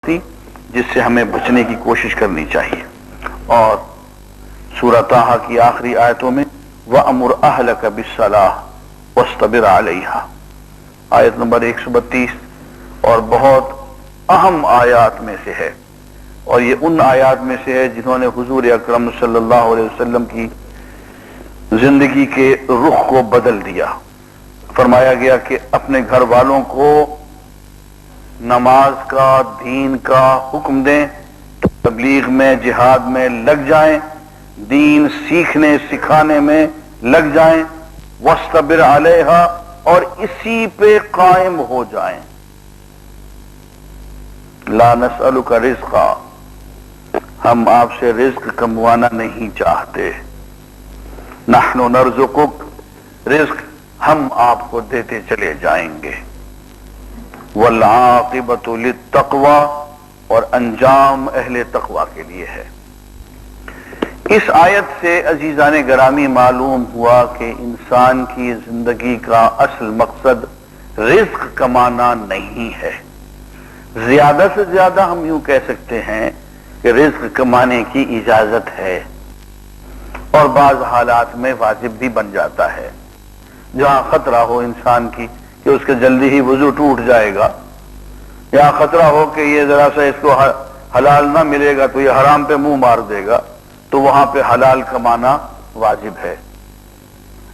थी जिससे हमें बचने की कोशिश करनी चाहिए। और सूरह ताहा की आखिरी आयतों में वअमुर अहलक बिस्सलाह वस्तबिर अलैहा, आयत नंबर 132 और बहुत अहम आयात में से है, और ये उन आयात में से है जिन्होंने हुजूर अकरम सल्लल्लाहु अलैहि वसल्लम की जिंदगी के रुख को बदल दिया। फरमाया गया कि अपने घर वालों को नमाज का, दीन का हुक्म दें, तबलीग में, जिहाद में लग जाएं, दीन सीखने सिखाने में लग जाएं, वस्तबिर अलैहा, और इसी पे कायम हो जाएं। ला नसअलुका रिज़्क़ा, हम आपसे रिज्क कमवाना नहीं चाहते, नहनु नर्ज़ुकुक, रिज्क हम आपको देते चले जाएंगे। वल आक़िबतु लित्तक़वा, और अंजाम अहले तक़वा के लिए है। इस आयत से अजीज़ान गरामी मालूम हुआ कि इंसान की जिंदगी का असल मकसद रिज्क कमाना नहीं है। ज्यादा से ज्यादा हम यूं कह सकते हैं कि रिज्क कमाने की इजाजत है, और बाज हालात में वाजिब भी बन जाता है। जहां खतरा हो इंसान की कि उसके जल्दी ही वजू टूट जाएगा, या खतरा हो कि ये जरा सा इसको हलाल ना मिलेगा तो ये हराम पे मुंह मार देगा, तो वहां पे हलाल कमाना वाजिब है।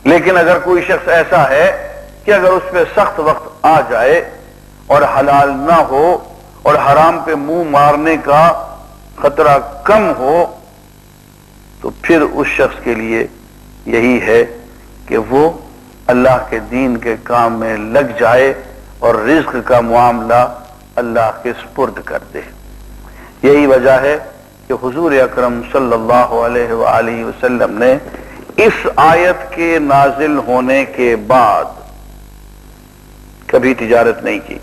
लेकिन अगर कोई शख्स ऐसा है कि अगर उस पर सख्त वक्त आ जाए और हलाल ना हो और हराम पे मुंह मारने का खतरा कम हो, तो फिर उस शख्स के लिए यही है कि वो अल्लाह के दीन के काम में लग जाए और रिज्क का मामला अल्लाह के सुपुर्द कर दे। यही वजह है कि हुजूर अकरम सल्लल्लाहु अलैहि वसल्लम ने इस आयत के नाजिल होने के बाद कभी तिजारत नहीं की।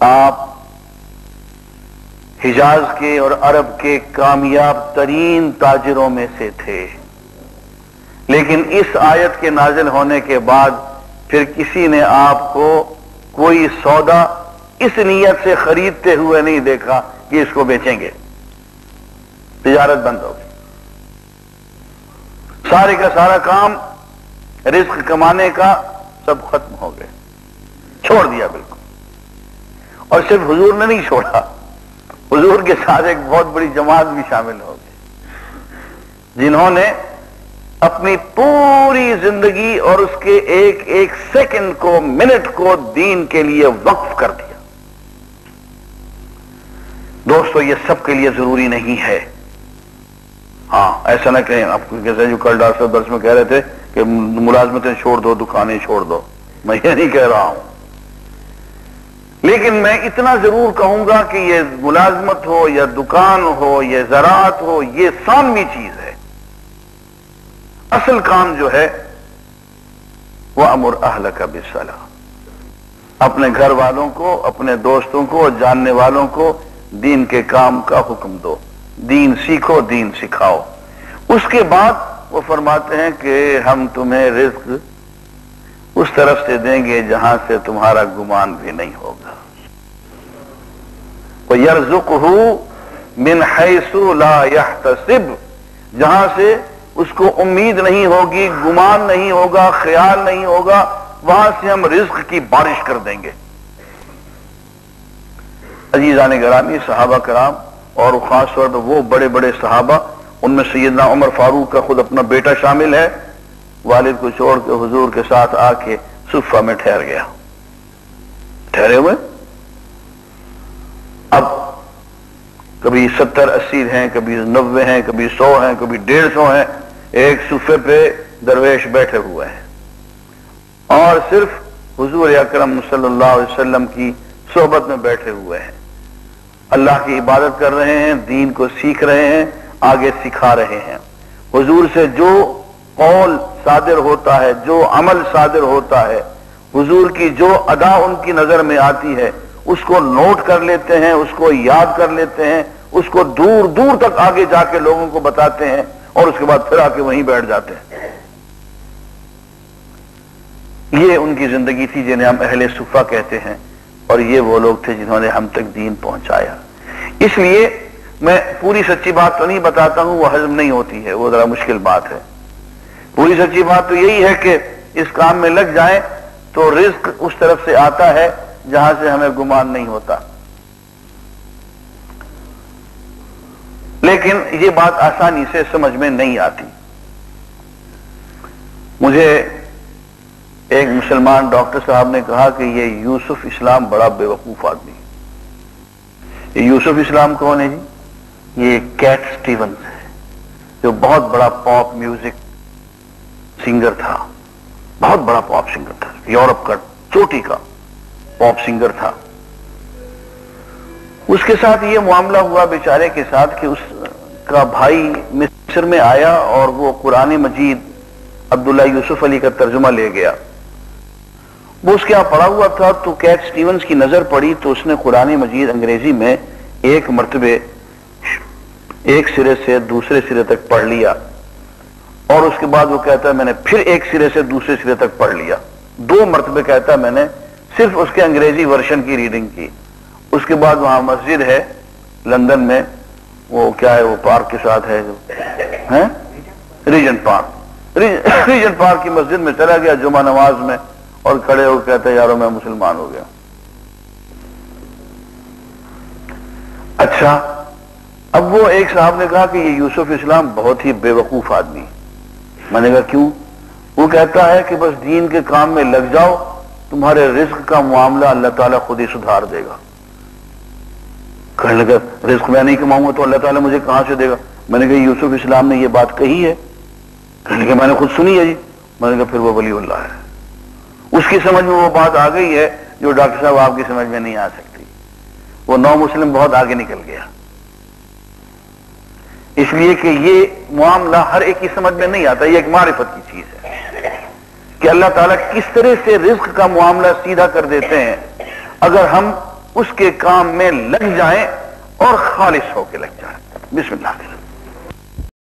आप हिजाज के और अरब के कामयाब तरीन ताजिरों में से थे, लेकिन इस आयत के नाजिल होने के बाद फिर किसी ने आपको कोई सौदा इस नियत से खरीदते हुए नहीं देखा कि इसको बेचेंगे। तिजारत बंद हो गई, सारे का सारा काम रिस्क कमाने का सब खत्म हो गए, छोड़ दिया बिल्कुल। और सिर्फ हुजूर ने नहीं छोड़ा, हुजूर के साथ एक बहुत बड़ी जमात भी शामिल हो गई, जिन्होंने अपनी पूरी जिंदगी और उसके एक एक सेकंड को, मिनट को दीन के लिए वक्फ कर दिया। दोस्तों, ये सबके लिए जरूरी नहीं है। हाँ, ऐसा ना कहें आपको, जैसे जो कल डॉक्टर साहब दर्स में कह रहे थे कि मुलाजमतें छोड़ दो, दुकानें छोड़ दो, मैं ये नहीं कह रहा हूं। लेकिन मैं इतना जरूर कहूंगा कि ये मुलाजमत हो या दुकान हो या ज़राअत हो, ये सानवी चीज है। असल काम जो है वह अमुर अहलक बिस्सलाह, अपने घर वालों को, अपने दोस्तों को और जानने वालों को दीन के काम का हुक्म दो, दीन सीखो, दीन सिखाओ। उसके बाद वो फरमाते हैं कि हम तुम्हें रिज्क उस तरफ से देंगे जहां से तुम्हारा गुमान भी नहीं होगा। वयर्ज़ुक़हु मिन हैसु ला यहतसिब, जहां से उसको उम्मीद नहीं होगी, गुमान नहीं होगा, ख्याल नहीं होगा, वहां से हम रिज्क की बारिश कर देंगे। अजीज़ान गिरामी, सहाबा कराम और खास तौर पर वो बड़े बड़े सहाबा, उनमें सैयदना उमर फारूक का खुद अपना बेटा शामिल है, वालिद को छोड़ के हुजूर के साथ आके सुफ़ा में ठहर गया। ठहरे हुए अब कभी 70-80 हैं, कभी 90 हैं, कभी 100 हैं, कभी 150 हैं, एक सुफ़े पे दरवेश बैठे हुए हैं और सिर्फ हुजूर अकरम सल्लल्लाहु अलैहि वसल्लम की सोहबत में बैठे हुए हैं। अल्लाह की इबादत कर रहे हैं, दीन को सीख रहे हैं, आगे सिखा रहे हैं। हुजूर से जो कौल सादिर होता है, जो अमल सादिर होता है, हुजूर की जो अदा उनकी नजर में आती है, उसको नोट कर लेते हैं, उसको याद कर लेते हैं, उसको दूर दूर तक आगे जाके लोगों को बताते हैं और उसके बाद फिर आके वहीं बैठ जाते हैं। ये उनकी जिंदगी थी जिन्हें हम अहले सुफ़ा कहते हैं। اور یہ وہ لوگ تھے جنہوں نے ہم تک دین پہنچایا. اس لیے میں پوری سچی بات تو نہیں بتاتا ہوں، وہ ہضم نہیں ہوتی ہے، وہ ذرا مشکل بات ہے. پوری سچی بات تو یہی ہے کہ اس کام میں لگ جائیں تو رزق اس طرف سے آتا ہے جہاں سے ہمیں گمان نہیں ہوتا. لیکن یہ بات آسانی سے سمجھ میں نہیں آتی. مجھے ایک مسلمان ڈاکٹر صاحب نے کہا کہ یہ یوسف اسلام بڑا بے وقوف آدمی. یہ یوسف اسلام کون ہے جی؟ یہ کیٹ سٹیونز ہے، جو بہت بڑا پاپ میوزک سنگر تھا، بہت بڑا پاپ سنگر تھا، یورپ کا چوٹی کا پاپ سنگر تھا. اس کے ساتھ یہ معاملہ ہوا بیچارے کے ساتھ کہ اس کا بھائی مصر میں آیا اور وہ قرآن مجید عبداللہ یوسف علی کا ترجمہ لے گیا. وہ اس کے یہاں پڑا ہوا تھا تو کیٹ سٹیونز کی نظر پڑی تو اس نے قرآن مجید انگریزی میں ایک مرتبہ ایک سرے سے دوسرے سرے تک پڑھ لیا، اور اس کے بعد وہ کہتا ہے میں نے پھر ایک سرے سے دوسرے سرے تک پڑھ لیا. 2 مرتبہ کہتا ہے میں نے صرف اس کے انگریزی ورژن کی ریڈنگ کی. اس کے بعد وہاں مسجد ہے لندن میں، وہ کیا ہے، وہ پارک کے ساتھ ہے جو ریجنٹ پارک، ریجنٹ پارک کی مسجد میں چلا گیا جمعہ نماز میں اور کھڑے ہو کہتا ہے یارو میں مسلمان ہو گیا. اچھا، اب وہ ایک صاحب نے کہا کہ یہ یوسف اسلام بہت ہی بے وقوف آدمی. میں نے کہا کیوں؟ وہ کہتا ہے کہ بس دین کے کام میں لگ جاؤ، تمہارے رزق کا معاملہ اللہ تعالیٰ خود ہی سدھار دے گا. کہنے لگا رزق میں نہیں کماؤں گا تو اللہ تعالیٰ مجھے کہاں سے دے گا؟ میں نے کہا یوسف اسلام نے یہ بات کہی ہے؟ کہنے لگا میں نے خود سنی ہے جی. میں نے کہا پھر وہ ولی اللہ ہے. اس کی سمجھ میں وہ بات آ گئی ہے جو ڈاکٹر صاحب آپ کی سمجھ میں نہیں آ سکتی. وہ نو مسلم بہت آگے نکل گیا، اس لیے کہ یہ معاملہ ہر ایک کی سمجھ میں نہیں آتا. یہ ایک معرفت کی چیز ہے کہ اللہ تعالیٰ کس طرح سے رزق کا معاملہ سیدھا کر دیتے ہیں اگر ہم اس کے کام میں لگ جائیں اور خالص ہو کے لگ جائیں. بسم اللہ.